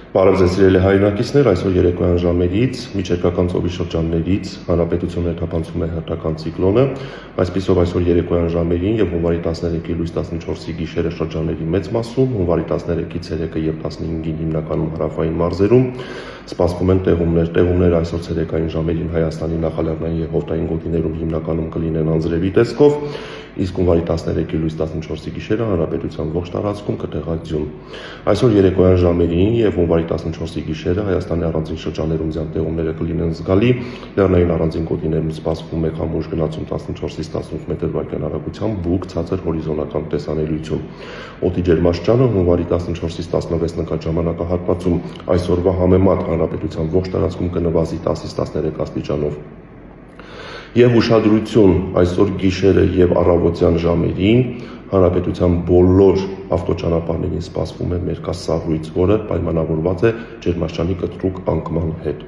Բարև ձեզ սիրելի հայրենակիցներ, այսօր երեկոյան ժամերից միջերկրական ծովի շրջաններից հանրապետություն ներթափանցում է հերթական ցիկլոնը, այսպիսով այսօր երեկոյան ժամերին եւ հունվարի 13-ի լույս 14-ի գիշերը շրջանների մեծ մասում, հունվարի 13-ի ցերեկը եւ 15-ին հիմնականում հարավային մարզերում սպասվում են տեղումներ այսօր ցերեկային ժամերին Հայաստանի նախալեռնային եւ հովտային գոտիներում հիմնականում կլինեն անձրևի տեսքով, իսկ հունվարի 13-ի լույս 14-ի գիշերը հանրապետության ողջ տարածքում կտեղա ձյուն։ Այսօր երեկոյան ժամերին եւ հունվարի 14-ի գիշերը Հայաստանի առանձին շրջաններում ձյան տեղումները կլինեն զգալի, լեռնային առանձին գոտիներում սպասվում է քամուշ գնացում 14-ից 18 մետր/վայրկյան արագությամբ, բուք, ցածր հորիզոնական տեսանելիություն։ Օդի ջերմաստիճանը հունվարի 14-ից 16 նկատ ժամանակահատվածում այսօրվա համեմատ հանրապետության ողջ տարածքում կնվազի 10-ից 13 աստիճանով։ Եվ ուշադրություն այսօր գիշերը եւ առավոտյան ժամերին հանրապետության բոլոր ավտոճանապարհներին սպասվում է մերկասառույց, որը պայմանավորված է ջերմաստիճանի կտրուկ անկման հետ։